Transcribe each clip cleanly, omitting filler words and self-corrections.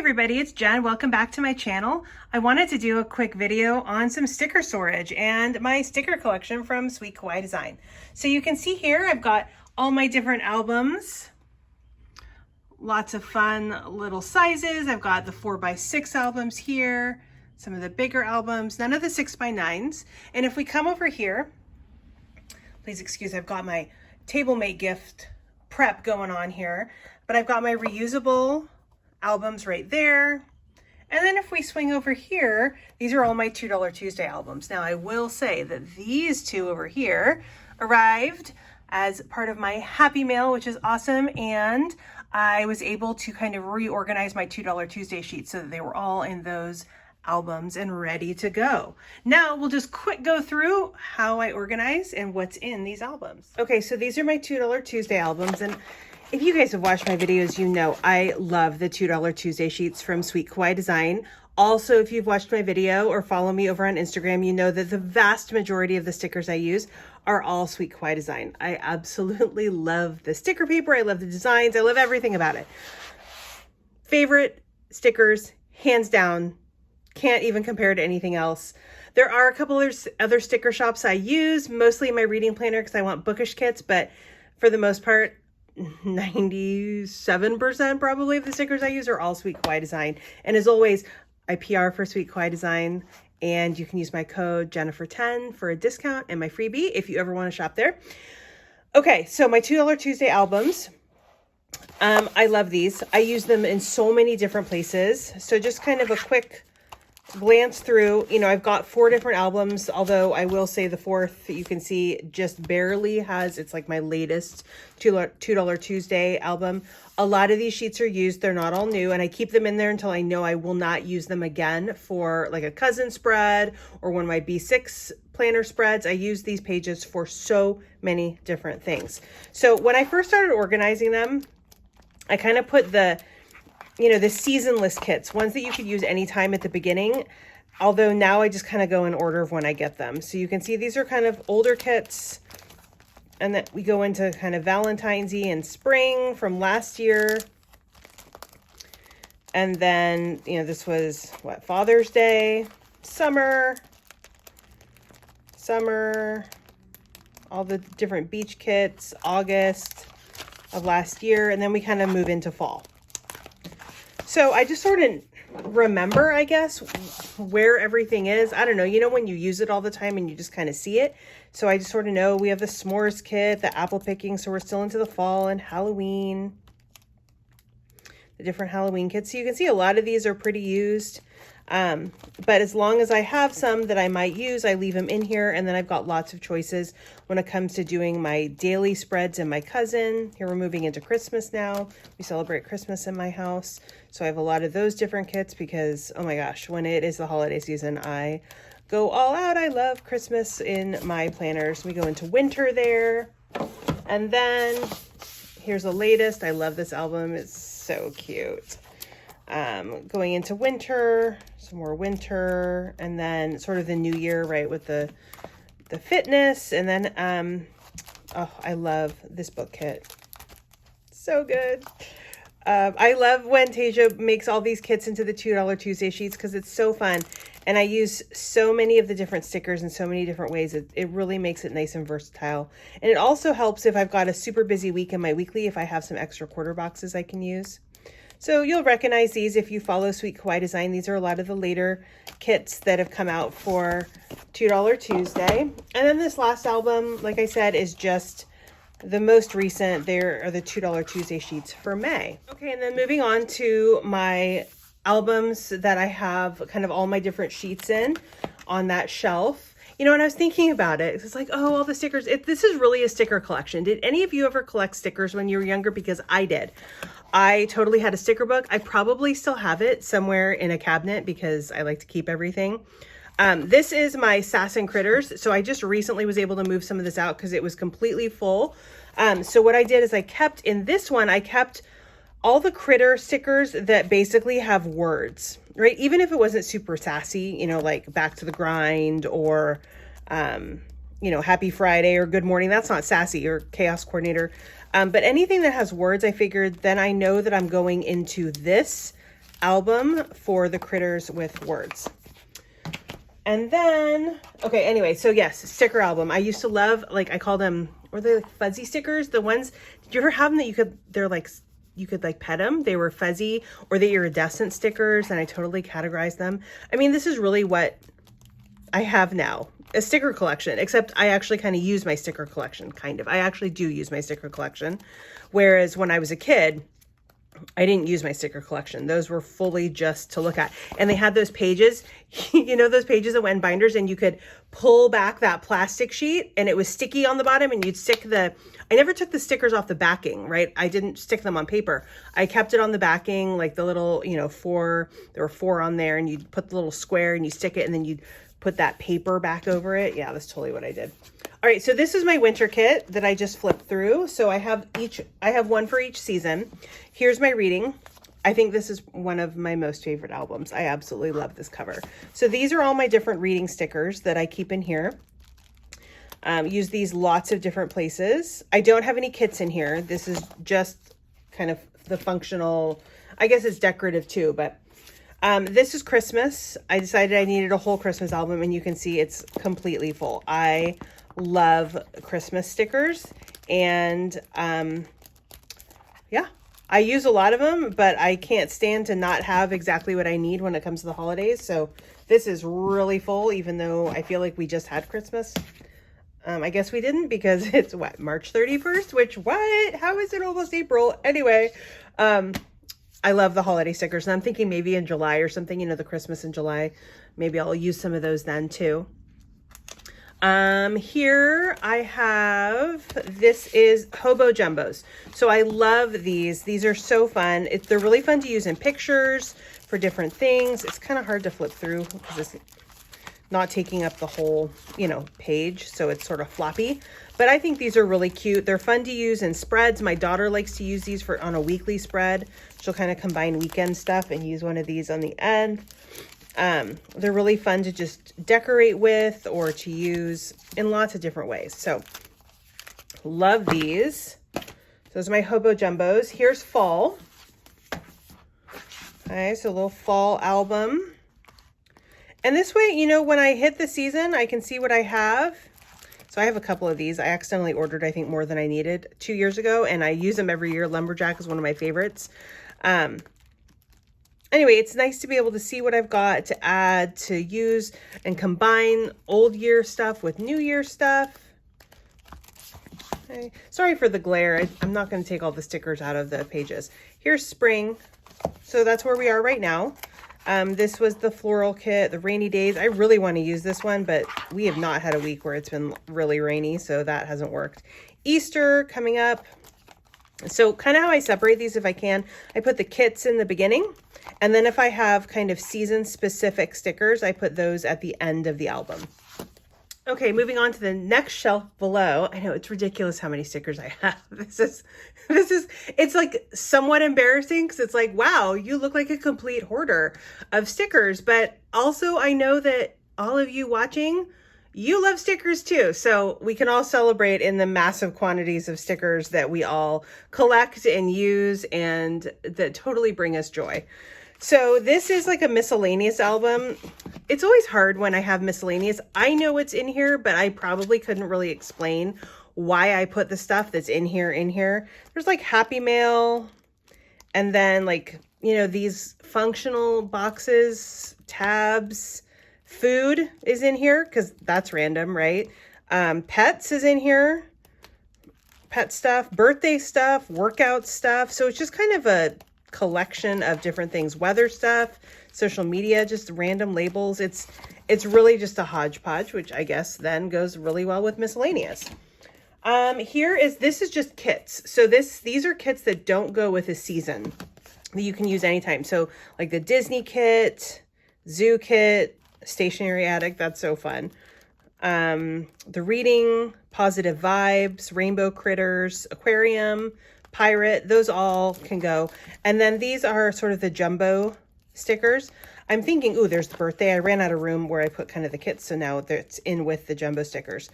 everybody, it's Jen. Welcome back to my channel. I wanted to do a quick video on some sticker storage and my sticker collection from Sweet Kawaii Design. So you can see here I've got all my different albums, lots of fun little sizes. I've got the 4x6 albums here, some of the bigger albums, none of the 6x9s. And if we come over here, please excuse, I've got my table mate gift prep going on here, but I've got my reusable albums right there. And then if we swing over here, these are all my $2 Tuesday albums. Now I will say that these two over here arrived as part of my Happy Mail, which is awesome. And I was able to kind of reorganize my $2 Tuesday sheets so that they were all in those albums and ready to go. Now we'll just quick go through how I organize and what's in these albums. Okay, so these are my $2 Tuesday albums, and if you guys have watched my videos, you know I love the $2 Tuesday sheets from Sweet Kawaii Design. Also, if you've watched my video or follow me over on Instagram, you know that the vast majority of the stickers I use are all Sweet Kawaii Design. I absolutely love the sticker paper. I love the designs. I love everything about it. Favorite stickers, hands down. Can't even compare to anything else. There are a couple of other sticker shops I use, mostly in my reading planner because I want bookish kits, but for the most part, 97% probably of the stickers I use are all Sweet Kawaii Design. And as always, I PR for Sweet Kawaii Design, and you can use my code Jennifer10 for a discount and my freebie if you ever want to shop there. Okay, so my $2 Tuesday albums. I love these. I use them in so many different places. So just kind of a quick glance through, you know, I've got 4 different albums, although I will say the 4th you can see just barely has, it's like my latest $2 Tuesday album. A lot of these sheets are used, they're not all new, and I keep them in there until I know I will not use them again for like a cousin spread or one of my B6 planner spreads. I use these pages for so many different things. So when I first started organizing them, I kind of put the seasonless kits, ones that you could use anytime at the beginning. Although now I just kind of go in order of when I get them. So you can see these are kind of older kits, and then we go into kind of Valentine's-y and spring from last year. And then, you know, this was what, Father's Day, summer, all the different beach kits, August of last year. And then we kind of move into fall. So I just sort of remember, I guess, where everything is. I don't know, you know, when you use it all the time and you just kind of see it. So I just sort of know we have the s'mores kit, the apple picking. So we're still into the fall and Halloween, the different Halloween kits. So you can see a lot of these are pretty used. But as long as I have some that I might use, I leave them in here. And then I've got lots of choices when it comes to doing my daily spreads and my cousin. Here we're moving into Christmas now. We celebrate Christmas in my house. So I have a lot of those different kits because, oh my gosh, when it is the holiday season, I go all out. I love Christmas in my planners. We go into winter there. And then here's the latest. I love this album. It's so cute. Going into winter, some more winter, and then sort of the new year, right, with the fitness. And then, oh, I love this book kit. So good. I love when Tasia makes all these kits into the $2 Tuesday sheets because it's so fun. And I use so many of the different stickers in so many different ways. It really makes it nice and versatile. And it also helps if I've got a super busy week in my weekly, if I have some extra quarter boxes I can use. So you'll recognize these if you follow Sweet Kawaii Design. These are a lot of the later kits that have come out for $2 Tuesday. And then this last album, like I said, is just the most recent. There are the $2 Tuesday sheets for May. Okay, and then moving on to my albums that I have kind of all my different sheets in on that shelf. You know, and I was thinking about it. It's like, oh, all the stickers. This is really a sticker collection. Did any of you ever collect stickers when you were younger? Because I did. I totally had a sticker book. I probably still have it somewhere in a cabinet because I like to keep everything. This is my Sass and Critters. So I just recently was able to move some of this out because it was completely full. So what I did is I kept all the critter stickers that basically have words, right? Even if it wasn't super sassy, you know, like Back to the Grind or, you know, Happy Friday or Good Morning. That's not sassy, or Chaos Coordinator. But anything that has words, I figured then I know that I'm going into this album for the critters with words. And then, okay, anyway, so yes, sticker album. I used to love, like, I call them, were they like fuzzy stickers? The ones, did you ever have them that you could like pet them? They were fuzzy, or the iridescent stickers, and I totally categorized them. I mean, this is really what I have now, a sticker collection, except I actually kind of use my sticker collection, kind of. I actually do use my sticker collection, whereas when I was a kid, I didn't use my sticker collection. Those were fully just to look at. And they had those pages, you know, those pages that went in binders, and you could pull back that plastic sheet and it was sticky on the bottom, and you'd stick I never took the stickers off the backing, right? I didn't stick them on paper. I kept it on the backing, like the little, you know, there were 4 on there, and you'd put the little square and you stick it, and then you'd put that paper back over it. Yeah, that's totally what I did. All right, so this is my winter kit that I just flipped through. So I have one for each season. Here's my reading. I think this is one of my most favorite albums. I absolutely love this cover. So these are all my different reading stickers that I keep in here. Use these lots of different places. I don't have any kits in here. This is just kind of the functional, I guess it's decorative too, but this is Christmas. I decided I needed a whole Christmas album, and you can see it's completely full. I love Christmas stickers, and yeah, I use a lot of them, but I can't stand to not have exactly what I need when it comes to the holidays. So this is really full, even though I feel like we just had Christmas. I guess we didn't, because it's what, March 31st, which what? How is it almost April? Anyway, I love the holiday stickers, and I'm thinking maybe in July or something, you know, the Christmas in July, maybe I'll use some of those then too. Here I have, this is Hobo Jumbos. So I love these. These are so fun. They're really fun to use in pictures for different things. It's kind of hard to flip through because it's not taking up the whole, you know, page. So it's sort of floppy, but I think these are really cute. They're fun to use in spreads. My daughter likes to use these on a weekly spread. She'll kind of combine weekend stuff and use one of these on the end. They're really fun to just decorate with or to use in lots of different ways. So love these. Those are my Hobo Jumbos. Here's fall. Okay, so a little fall album. And this way, you know, when I hit the season, I can see what I have. So I have a couple of these. I accidentally ordered, I think, more than I needed 2 years ago, and I use them every year. Lumberjack is one of my favorites. Anyway, it's nice to be able to see what I've got to add, to use, and combine old year stuff with new year stuff. Okay. Sorry for the glare. I'm not going to take all the stickers out of the pages. Here's spring. So that's where we are right now. This was the floral kit, the rainy days. I really want to use this one, but we have not had a week where it's been really rainy, so that hasn't worked. Easter coming up. So kind of how I separate these if I can, I put the kits in the beginning, and then if I have kind of season specific stickers, I put those at the end of the album. Okay, moving on to the next shelf below. I know it's ridiculous how many stickers I have. It's like somewhat embarrassing because it's like, wow, you look like a complete hoarder of stickers. But also I know that all of you watching, you love stickers too. So we can all celebrate in the massive quantities of stickers that we all collect and use and that totally bring us joy. So this is like a miscellaneous album. It's always hard when I have miscellaneous. I know it's in here, but I probably couldn't really explain why I put the stuff that's in here. There's like Happy Mail, and then like, you know, these functional boxes, tabs, food is in here because that's random, right? Pets is in here, pet stuff, birthday stuff, workout stuff. So it's just kind of a collection of different things, weather stuff, social media, just random labels. It's really just a hodgepodge, which I guess then goes really well with miscellaneous. This is just kits. So these are kits that don't go with a season that you can use anytime. So like the Disney kit, zoo kit, stationary attic, that's so fun. The reading, positive vibes, rainbow critters, aquarium, pirate, those all can go. And then these are sort of the jumbo stickers. I'm thinking, ooh, there's the birthday. I ran out of room where I put kind of the kits, so now it's in with the jumbo stickers.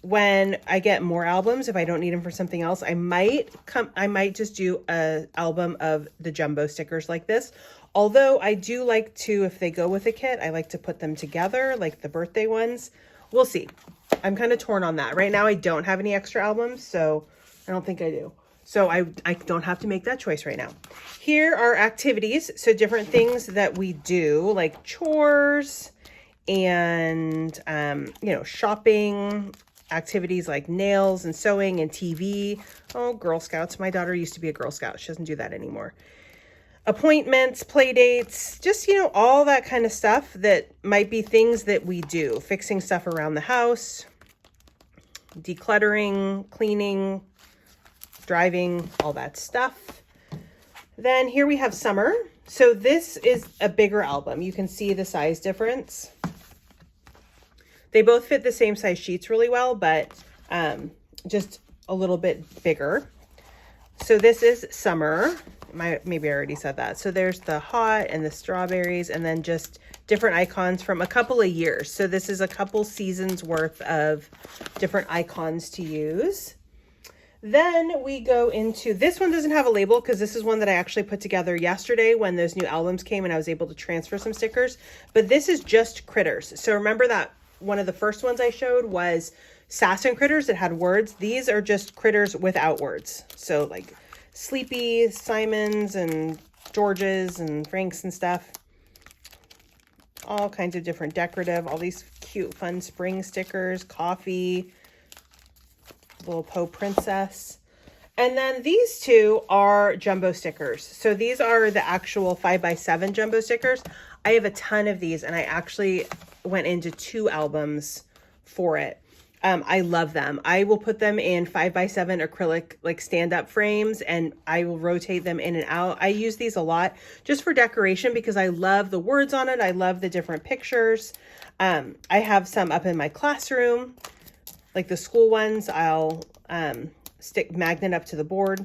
When I get more albums, if I don't need them for something else, I might just do a album of the jumbo stickers like this. Although I do like to, if they go with a kit, I like to put them together, like the birthday ones. We'll see. I'm kind of torn on that. Right now, I don't have any extra albums, so I don't think I do. So I don't have to make that choice right now. Here are activities. So different things that we do, like chores and, you know, shopping, activities like nails and sewing and TV. Oh, Girl Scouts. My daughter used to be a Girl Scout. She doesn't do that anymore. Appointments, play dates, just, you know, all that kind of stuff that might be things that we do. Fixing stuff around the house, decluttering, cleaning, driving, all that stuff. Then here we have summer. So this is a bigger album. You can see the size difference. They both fit the same size sheets really well, but just a little bit bigger. So this is summer. Maybe I already said that. So there's the hot and the strawberries, and then just different icons from a couple of years. So this is a couple seasons worth of different icons to use. Then we go into, this one doesn't have a label because this is one that I actually put together yesterday when those new albums came and I was able to transfer some stickers. But this is just critters. So remember that one of the first ones I showed was Sass and Critters that had words. These are just critters without words. So like Sleepy, Simons, and Georges, and Franks and stuff. All kinds of different decorative, all these cute, fun spring stickers, coffee, little Poe Princess. And then these two are jumbo stickers. So these are the actual 5x7 jumbo stickers. I have a ton of these, and I actually went into 2 albums for it. I love them. I will put them in 5x7 acrylic like stand-up frames, and I will rotate them in and out. I use these a lot just for decoration because I love the words on it. I love the different pictures. I have some up in my classroom, like the school ones. I'll stick magnet up to the board.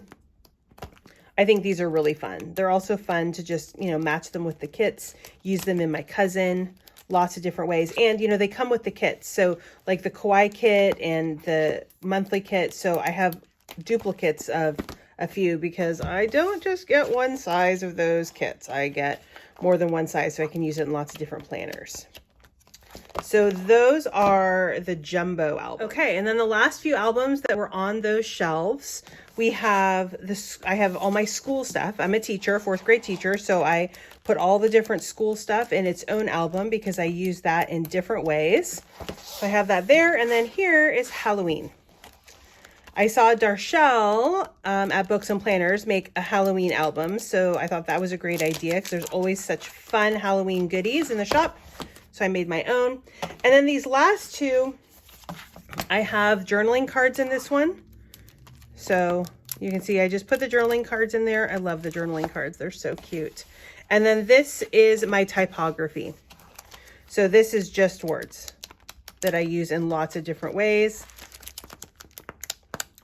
I think these are really fun. They're also fun to just, you know, match them with the kits, use them in my cousin. Lots of different ways. And, you know, they come with the kits. So like the Kawaii kit and the monthly kit. So I have duplicates of a few because I don't just get one size of those kits. I get more than one size so I can use it in lots of different planners. So those are the jumbo albums. Okay, and then the last few albums that were on those shelves, we have this. I have all my school stuff. I'm a teacher, 4th grade teacher, so I put all the different school stuff in its own album because I use that in different ways. So I have that there, and then here is Halloween. I saw Darshell at Books and Planners make a Halloween album, so I thought that was a great idea because there's always such fun Halloween goodies in the shop. So I made my own. And then these last two, I have journaling cards in this one. So you can see I just put the journaling cards in there. I love the journaling cards. They're so cute. And then this is my typography. So this is just words that I use in lots of different ways.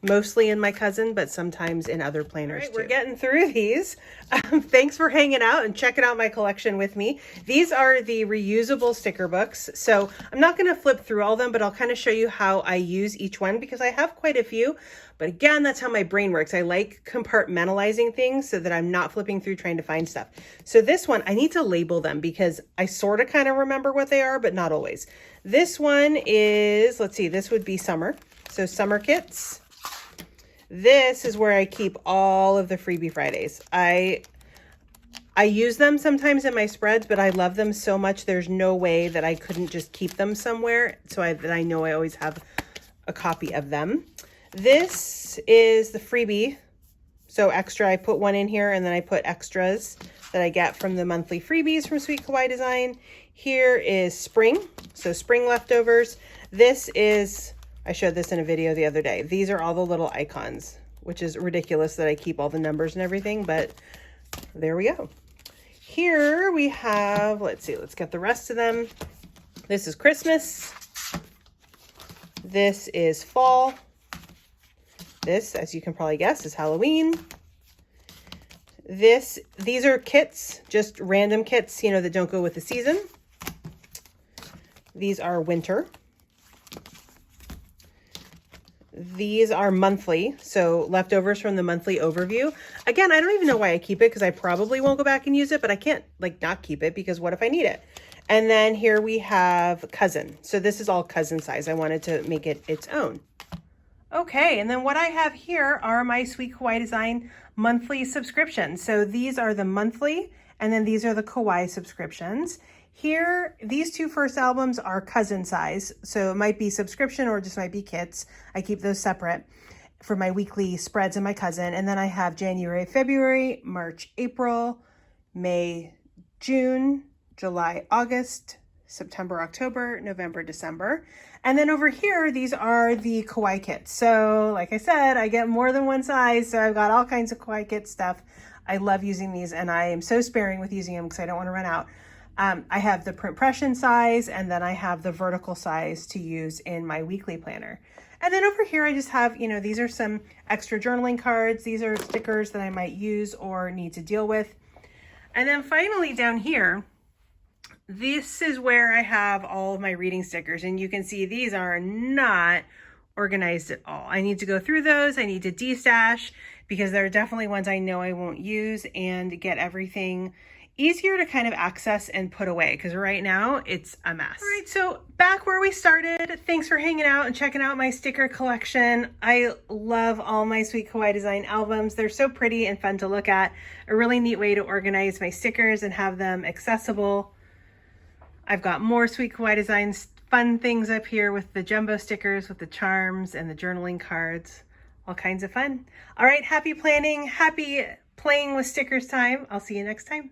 Mostly in my cousin, but sometimes in other planners too. We're getting through these. Thanks for hanging out and checking out my collection with me. These are the reusable sticker books. So I'm not going to flip through all of them, but I'll kind of show you how I use each one because I have quite a few. But again, that's how my brain works. I like compartmentalizing things so that I'm not flipping through trying to find stuff. So this one, I need to label them because I sort of kind of remember what they are, but not always. This one is, let's see, this would be summer. So summer kits. This is where I keep all of the Freebie Fridays. I use them sometimes in my spreads, but I love them so much. There's no way that I couldn't just keep them somewhere. So that I know I always have a copy of them. This is the freebie. So extra, I put one in here and then I put extras that I get from the monthly freebies from Sweet Kawaii Design. Here is spring. So spring leftovers. This is, I showed this in a video the other day. These are all the little icons, which is ridiculous that I keep all the numbers and everything, but there we go. Here we have, let's see, let's get the rest of them. This is Christmas. This is fall. This, as you can probably guess, is Halloween. These are kits, just random kits, you know, that don't go with the season. These are winter. these are monthly, so leftovers from the monthly overview. Again, I don't even know why I keep it because I probably won't go back and use it, but I can't like not keep it because what if I need it? And then here we have cousin. So this is all cousin size. I wanted to make it its own. Okay, and then what I have here are my Sweet Kawaii Design monthly subscriptions. So these are the monthly, and then these are the Kawaii subscriptions. Here, these two first albums are cousin size, so it might be subscription or just might be kits. I keep those separate for my weekly spreads and my cousin. And then I have January, February, March, April, May, June, July, August, September, October, November, December. And then over here, these are the Kawaii kits. So like I said, I get more than one size, so I've got all kinds of Kawaii kit stuff. I love using these, and I am so sparing with using them because I don't want to run out. I have the print impression size, and then I have the vertical size to use in my weekly planner. And then over here, I just have, you know, these are some extra journaling cards. These are stickers that I might use or need to deal with. And then finally down here, this is where I have all of my reading stickers, and you can see these are not organized at all. I need to go through those. I need to destash because there are definitely ones I know I won't use, and get everything easier to kind of access and put away because right now it's a mess. All right, so back where we started, thanks for hanging out and checking out my sticker collection. I love all my Sweet Kawaii Design albums. They're so pretty and fun to look at. A really neat way to organize my stickers and have them accessible. I've got more Sweet Kawaii Designs fun things up here with the jumbo stickers, with the charms and the journaling cards. All kinds of fun. All right, happy planning, happy playing with stickers time. I'll see you next time.